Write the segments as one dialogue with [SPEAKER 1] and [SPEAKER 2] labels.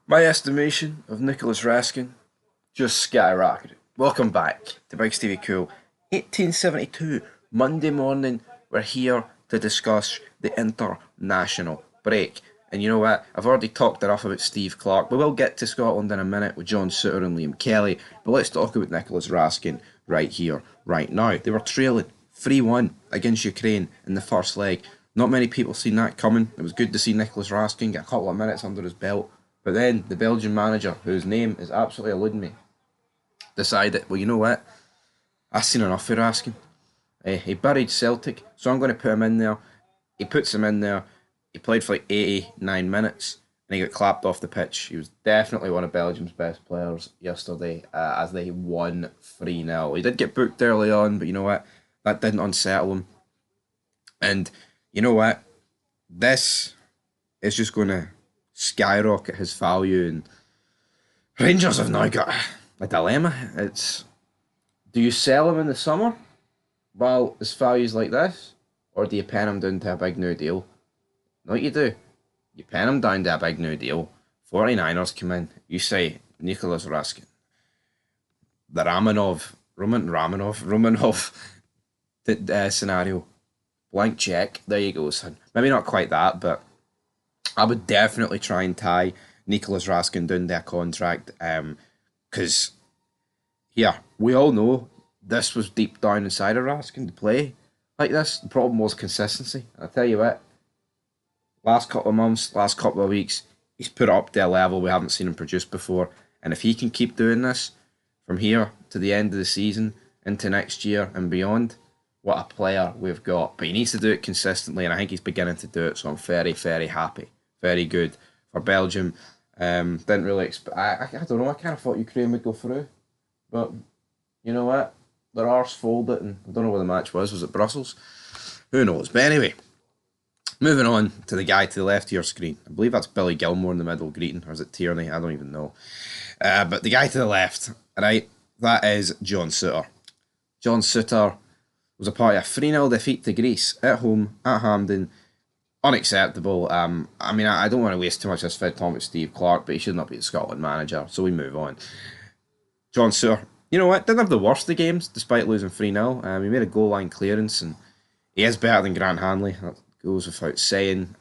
[SPEAKER 1] My estimation of Nicolas Raskin just skyrocketed. Welcome back to Big Stevie Cool. 1872, Monday morning, we're here to discuss the international break. And you know what? I've already talked enough about Steve Clarke. We will get to Scotland in a minute with John Souttar and Liam Kelly, but let's talk about Nicolas Raskin right here, right now. They were trailing 3-1 against Ukraine in the first leg. Not many people seen that coming. It was good to see Nicolas Raskin get a couple of minutes under his belt. But then the Belgian manager, whose name is absolutely eluding me, decided, well, you know what? I've seen enough for Raskin. He buried Celtic, so I'm going to put him in there. He puts him in there. He played for like 89 minutes and he got clapped off the pitch. He was definitely one of Belgium's best players yesterday as they won 3-0. He did get booked early on, but you know what? That didn't unsettle him. And you know what? This is just going to skyrocket his value, and Rangers have now got a dilemma. It's, do you sell him in the summer while his value's like this, or do you pen him down to a big new deal? No, what you do. You pen him down to a big new deal. 49ers come in. You say, Nicolas Raskin, the Romanov scenario. Blank check. There you go, son. Maybe not quite that, but I would definitely try and tie Nicolas Raskin down to a contract, because yeah, we all know this was deep down inside of Raskin to play like this. The problem was consistency. I tell you what, last couple of months, last couple of weeks, he's put up to a level we haven't seen him produce before. And if he can keep doing this from here to the end of the season, into next year and beyond, what a player we've got. But he needs to do it consistently, and I think he's beginning to do it, so I'm very, very happy. Very good for Belgium. Didn't really expect. I don't know. I kind of thought Ukraine would go through, but you know what? Their arse folded, and I don't know where the match was. Was it Brussels? Who knows? But anyway, moving on to the guy to the left of your screen. I believe that's Billy Gilmore in the middle greeting, or is it Tierney? I don't even know. But the guy to the left, right? That is John Souttar. John Souttar was a part of a 3-0 defeat to Greece at home at Hampden. Unacceptable. I mean, I don't want to waste too much of this fed talking with Steve Clarke, but he should not be the Scotland manager, so we move on. John Souttar, you know what, didn't have the worst of games, despite losing 3-0. He made a goal line clearance, and he is better than Grant Hanley. That goes without saying.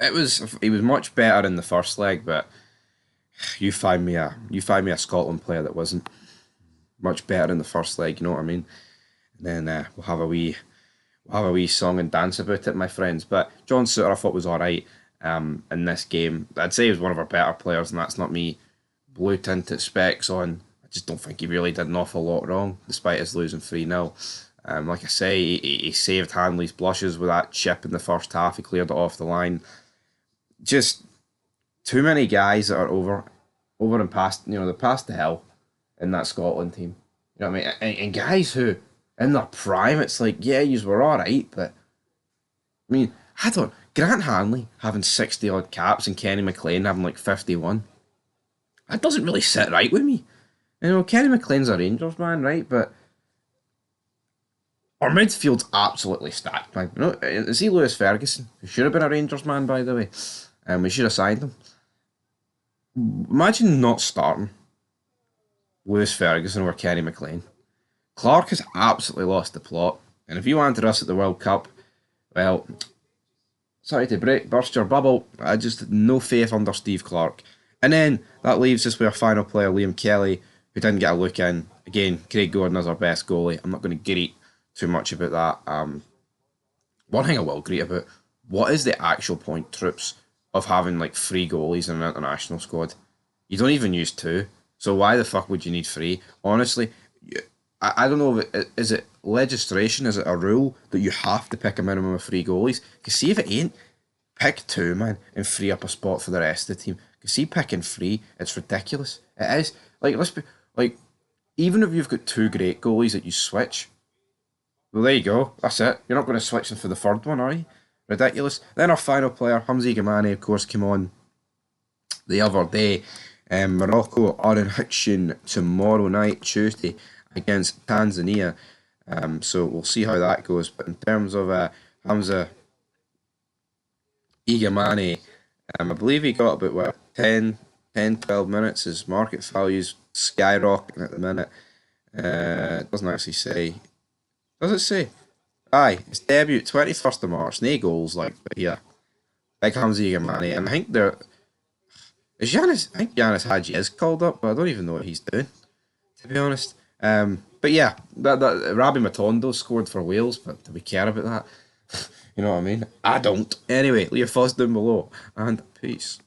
[SPEAKER 1] He was much better in the first leg, but you find me a Scotland player that wasn't much better in the first leg. You know what I mean? And then we'll have a wee song and dance about it, my friends. But John Souttar I thought was alright in this game. I'd say he was one of our better players, and that's not me blue tinted specs on. I just don't think he really did an awful lot wrong, despite us losing 3-0. Like I say, he saved Hanley's blushes with that chip in the first half. He cleared it off the line. Just too many guys that are over and past, they're past the hill in that Scotland team. You know what I mean? And guys who, in their prime, it's like, yeah, yous were alright, but I mean, Grant Hanley having 60 odd caps and Kenny McLean having like 51. That doesn't really sit right with me. Kenny McLean's a Rangers man, right? But our midfield's absolutely stacked, man. Is he Lewis Ferguson? Who should have been a Rangers man, by the way. We should have signed him. Imagine not starting Lewis Ferguson over Kenny McLean. Clarke has absolutely lost the plot. And if you wanted us at the World Cup, well, sorry to burst your bubble. I just had no faith under Steve Clarke. And then that leaves us with our final player, Liam Kelly, who didn't get a look in. Again, Craig Gordon is our best goalie. I'm not going to greet too much about that. One thing I will greet about, what is the actual point, troops, of having like 3 goalies in an international squad? You don't even use 2. So why the fuck would you need 3? Honestly, I don't know, is it legislation, is it a rule that you have to pick a minimum of 3 goalies? Because see if it ain't, pick 2, man, and free up a spot for the rest of the team. Because see, picking 3, it's ridiculous. It is. Like, let's be, like, even if you've got 2 great goalies that you switch, well, there you go, that's it. You're not going to switch them for the 3rd one, are you? Ridiculous. Then our final player, Hamza Gamani, of course, came on the other day. Morocco are in action tomorrow night, Tuesday, against Tanzania. So we'll see how that goes. But in terms of Hamza Igamani, I believe he got about 10, 10, 12 minutes. His market value's skyrocketing at the minute. It doesn't actually say. Does it say? Aye, his debut 21st of March. No goals, like, but yeah. Big Hamza money. And I think they're. Is Giannis. I think Giannis Hadji is called up, but I don't even know what he's doing, to be honest. But yeah, that Rabbi Matondo scored for Wales, but do we care about that? You know what I mean? I don't. Anyway, leave your thoughts down below, and peace.